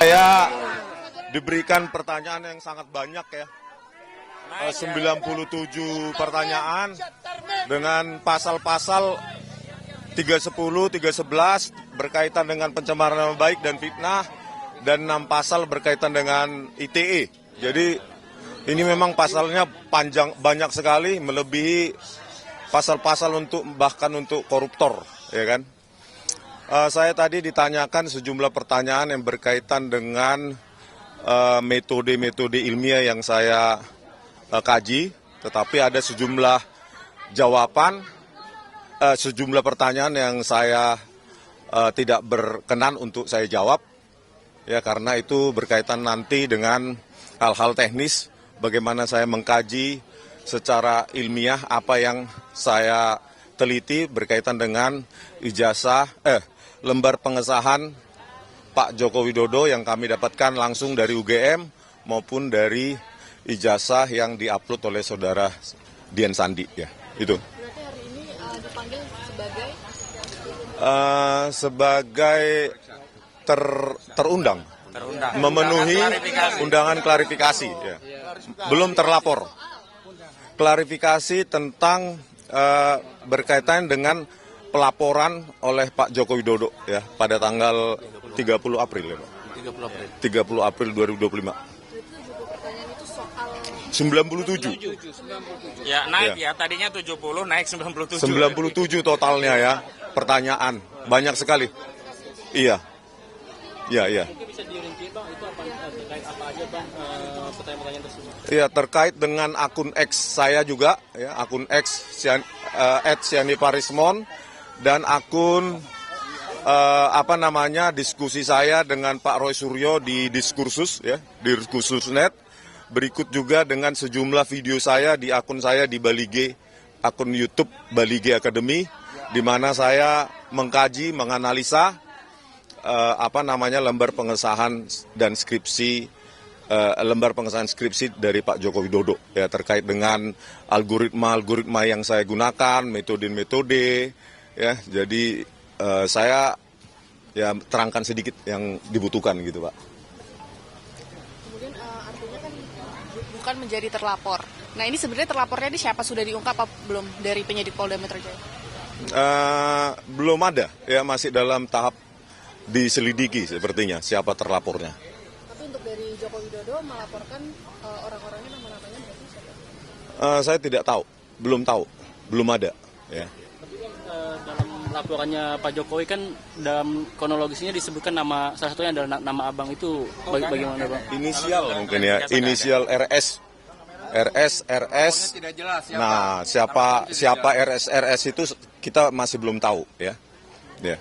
Saya diberikan pertanyaan yang sangat banyak ya. 97 pertanyaan dengan pasal-pasal 310, 311 berkaitan dengan pencemaran nama baik dan fitnah, dan 6 pasal berkaitan dengan ITE. Jadi ini memang pasalnya panjang, banyak sekali, melebihi pasal-pasal bahkan untuk koruptor, ya kan? Saya tadi ditanyakan sejumlah pertanyaan yang berkaitan dengan metode-metode ilmiah yang saya kaji, tetapi ada sejumlah jawaban, sejumlah pertanyaan yang saya tidak berkenan untuk saya jawab, ya karena itu berkaitan nanti dengan hal-hal teknis, bagaimana saya mengkaji secara ilmiah apa yang saya teliti berkaitan dengan ijazah, lembar pengesahan Pak Joko Widodo yang kami dapatkan langsung dari UGM maupun dari ijazah yang diupload oleh saudara Dian Sandi, ya itu. Berarti hari ini dipanggil sebagai terundang, memenuhi undangan klarifikasi, ya. Belum terlapor. Klarifikasi tentang berkaitan dengan pelaporan oleh Pak Joko Widodo ya pada tanggal 30 April ya Pak. 30 April 2025. 97. Ya naik ya, tadinya 70 naik 97. 97 totalnya ya, pertanyaan banyak sekali. Iya. Iya. Bisa dirinci Bang, itu terkait apa aja Bang pertanyaan-pertanyaan tersebut? Iya, terkait dengan akun X saya juga ya, akun X @sianiparismon dan akun diskusi saya dengan Pak Roy Suryo di Diskursus ya, di Diskursus.net. Berikut juga dengan sejumlah video saya di akun saya di Balige, akun YouTube Balige Academy, di mana saya mengkaji, menganalisa lembar pengesahan dan skripsi, lembar pengesahan skripsi dari Pak Joko Widodo ya, terkait dengan algoritma yang saya gunakan, metode-metode ya. Jadi saya ya terangkan sedikit yang dibutuhkan gitu Pak. Kemudian artinya kan bukan menjadi terlapor. Nah ini sebenarnya terlapornya ini siapa, sudah diungkap apa belum dari penyidik Polda Metro Jaya? Belum ada ya, masih dalam tahap diselidiki sepertinya siapa terlapornya. Tapi untuk dari Joko Widodo melaporkan orang-orangnya, nama-namanya berarti siapa? Saya tidak tahu, belum ada ya. Tapi dalam laporannya Pak Jokowi kan dalam kronologisnya disebutkan nama, salah satunya adalah nama abang itu, bagaimana Bang? Inisial mungkin ya, inisial RS. Nah, siapa RS itu kita masih belum tahu ya. Ya.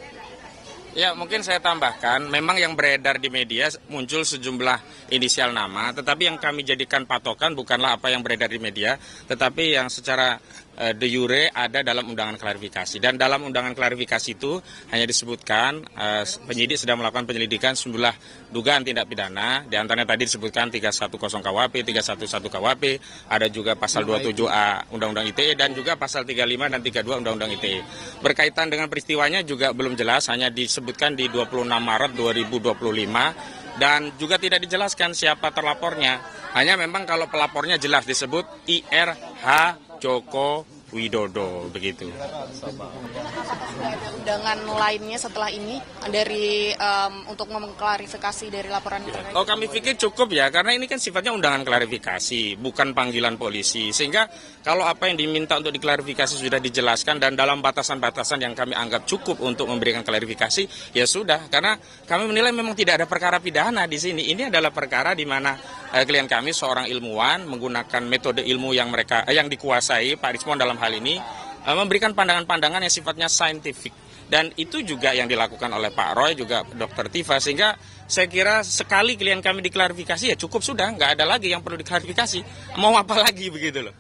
Ya mungkin saya tambahkan, memang yang beredar di media muncul sejumlah inisial nama, tetapi yang kami jadikan patokan bukanlah apa yang beredar di media, tetapi yang secara de jure ada dalam undangan klarifikasi. Dan dalam undangan klarifikasi itu hanya disebutkan penyidik sedang melakukan penyelidikan sejumlah dugaan tindak pidana, di antaranya tadi disebutkan 310 KUHP, 311 KUHP, ada juga pasal 27A Undang-Undang ITE dan juga pasal 35 dan 32 Undang-Undang ITE. Berkaitan dengan peristiwanya juga belum jelas, hanya disebutkan di 26 Maret 2025 dan juga tidak dijelaskan siapa terlapornya. Hanya memang kalau pelapornya jelas disebut IRH Joko Widodo begitu. Ada undangan lainnya setelah ini dari untuk mengklarifikasi dari laporan itu? Oh kami pikir cukup ya, karena ini kan sifatnya undangan klarifikasi, bukan panggilan polisi. Sehingga kalau apa yang diminta untuk diklarifikasi sudah dijelaskan dan dalam batasan-batasan yang kami anggap cukup untuk memberikan klarifikasi, ya sudah. Karena kami menilai memang tidak ada perkara pidana di sini. Ini adalah perkara di mana klien kami seorang ilmuwan menggunakan metode ilmu yang dikuasai Pak Rismon dalam hal ini, memberikan pandangan-pandangan yang sifatnya saintifik. Dan itu juga yang dilakukan oleh Pak Roy, juga Dr. Tifa, sehingga saya kira sekali klien kami diklarifikasi ya cukup sudah, nggak ada lagi yang perlu diklarifikasi. Mau apa lagi begitu loh.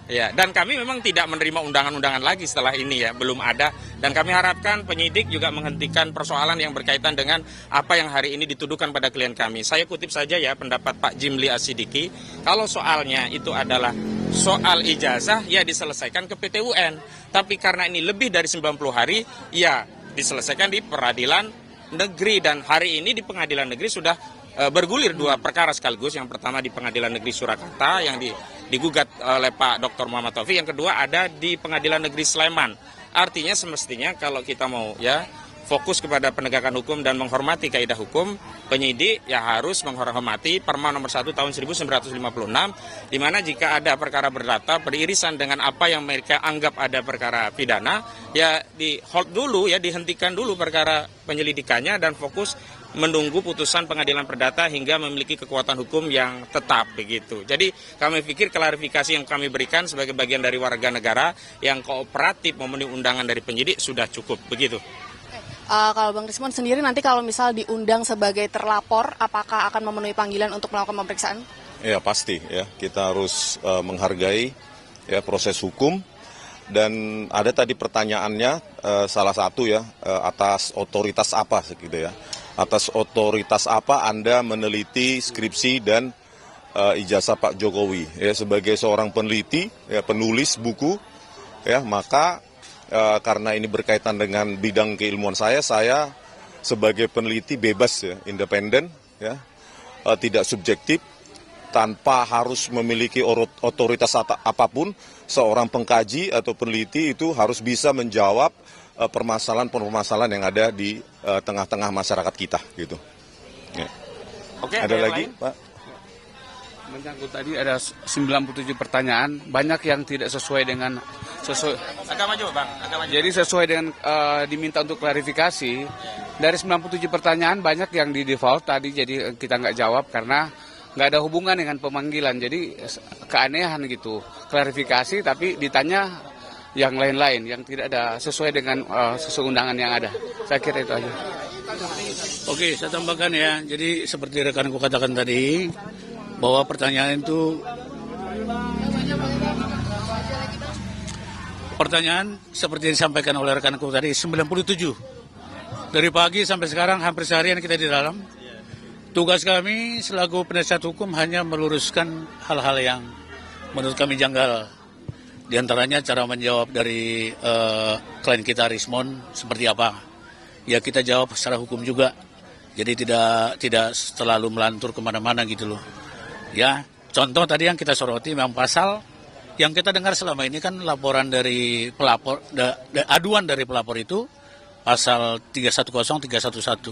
Ya, dan kami memang tidak menerima undangan-undangan lagi setelah ini ya, belum ada. Dan kami harapkan penyidik juga menghentikan persoalan yang berkaitan dengan apa yang hari ini dituduhkan pada klien kami. Saya kutip saja ya pendapat Pak Jimli Asidiki, kalau soalnya itu adalah soal ijazah, ya diselesaikan ke PT UN. Tapi karena ini lebih dari 90 hari, ya diselesaikan di peradilan negeri, dan hari ini di pengadilan negeri sudah bergulir 2 perkara sekaligus. Yang pertama di pengadilan negeri Surakarta yang digugat oleh Pak Dr. Muhammad Taufik, yang kedua ada di pengadilan negeri Sleman. Artinya semestinya kalau kita mau fokus kepada penegakan hukum dan menghormati kaidah hukum, penyidik ya harus menghormati Perma nomor 1 tahun 1956, di mana jika ada perkara berdata beririsan dengan apa yang mereka anggap ada perkara pidana, ya di hold dulu, ya dihentikan dulu perkara penyelidikannya dan fokus menunggu putusan pengadilan perdata hingga memiliki kekuatan hukum yang tetap begitu. Jadi kami pikir klarifikasi yang kami berikan sebagai bagian dari warga negara yang kooperatif memenuhi undangan dari penyidik sudah cukup begitu. Kalau Bang Rismon sendiri nanti kalau misal diundang sebagai terlapor, apakah akan memenuhi panggilan untuk melakukan pemeriksaan? Ya pasti ya, kita harus menghargai ya proses hukum. Dan ada tadi pertanyaannya salah satu ya, atas otoritas apa gitu ya. Atas otoritas apa Anda meneliti skripsi dan ijazah Pak Jokowi? Ya, sebagai seorang peneliti, ya, penulis buku, ya maka karena ini berkaitan dengan bidang keilmuan saya sebagai peneliti bebas ya, independen, ya, tidak subjektif, tanpa harus memiliki otoritas apapun. Seorang pengkaji atau peneliti itu harus bisa menjawab permasalahan-permasalahan yang ada di tengah-tengah masyarakat kita gitu. Ya. Oke, ada lagi, lain? Pak? Menyangkut tadi ada 97 pertanyaan, banyak yang tidak sesuai dengan Agak maju, Bang. Agak maju. Jadi sesuai dengan diminta untuk klarifikasi. Dari 97 pertanyaan banyak yang di default tadi, jadi kita nggak jawab karena nggak ada hubungan dengan pemanggilan. Jadi keanehan gitu, klarifikasi tapi ditanya yang lain-lain yang tidak ada sesuai dengan sesuai undangan yang ada. Saya kira itu aja. Oke, saya tambahkan ya. Jadi seperti rekanku katakan tadi, bahwa pertanyaan itu seperti yang disampaikan oleh rekanku tadi 97. Dari pagi sampai sekarang hampir seharian kita di dalam. Tugas kami selaku penasihat hukum hanya meluruskan hal-hal yang menurut kami janggal. Di antaranya cara menjawab dari klien kita Rismon seperti apa. Ya kita jawab secara hukum juga. Jadi tidak terlalu melantur kemana-mana gitu loh. Ya, contoh tadi yang kita soroti memang pasal yang kita dengar selama ini kan laporan dari pelapor, aduan dari pelapor itu pasal 310, 311.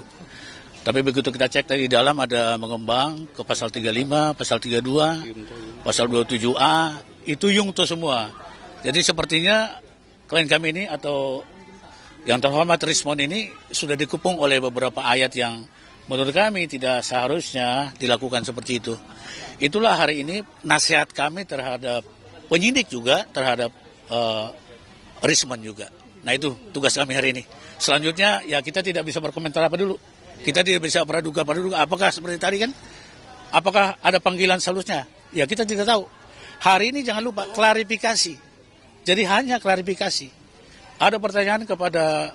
Tapi begitu kita cek tadi di dalam ada mengembang ke pasal 35, pasal 32, pasal 27A, itu yungto semua. Jadi sepertinya klien kami ini atau yang terhormat Rismon ini sudah dikepung oleh beberapa ayat yang menurut kami tidak seharusnya dilakukan seperti itu. Itulah hari ini nasihat kami terhadap penyidik juga, terhadap Rismon juga. Nah itu tugas kami hari ini. Selanjutnya ya kita tidak bisa berkomentar apa dulu. Kita tidak bisa praduga. Apakah seperti tadi kan? Apakah ada panggilan selanjutnya? Ya kita tidak tahu. Hari ini jangan lupa klarifikasi. Jadi hanya klarifikasi. Ada pertanyaan kepada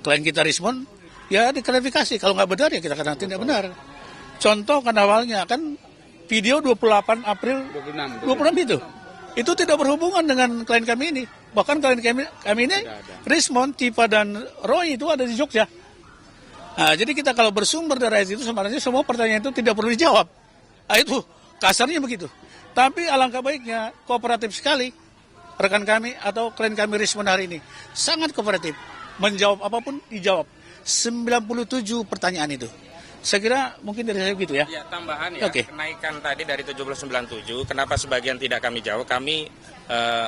klien kita Rismon, ya diklarifikasi. Kalau nggak benar ya kita katakan tidak benar. Contoh kan awalnya kan video 28 April 26 itu. Itu tidak berhubungan dengan klien kami ini. Bahkan klien kami ini Rismon, Tipa dan Roy itu ada di Jogja. Nah, jadi kita kalau bersumber dari itu sebenarnya semua pertanyaan itu tidak perlu dijawab. Nah, itu kasarnya begitu. Tapi alangkah baiknya kooperatif sekali rekan kami atau klien kami Rismon hari ini. Sangat kooperatif. Menjawab apapun dijawab. 97 pertanyaan itu. Saya kira mungkin dari saya begitu ya. Ya, tambahan ya, Oke. Kenaikan tadi dari 1797, kenapa sebagian tidak kami jawab, kami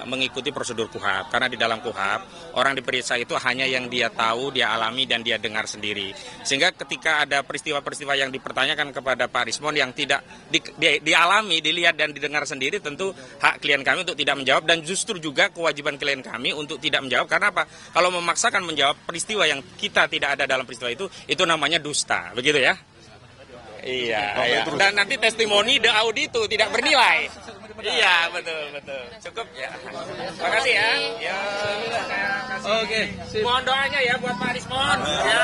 mengikuti prosedur KUHAP. Karena di dalam KUHAP, orang diperiksa itu hanya yang dia tahu, dia alami, dan dia dengar sendiri. Sehingga ketika ada peristiwa-peristiwa yang dipertanyakan kepada Pak Rismon yang tidak dialami, dilihat, dan didengar sendiri, tentu hak klien kami untuk tidak menjawab, dan justru juga kewajiban klien kami untuk tidak menjawab. Karena apa? Kalau memaksakan menjawab peristiwa yang kita tidak ada dalam peristiwa itu namanya dusta. Begitu ya? Iya. Dan nanti testimoni de audito tidak bernilai. Iya, betul. Cukup ya. Terima kasih ya. Ya, saya kasih. Oke, sip. Mohon doanya ya buat Pak Rismon. Ya.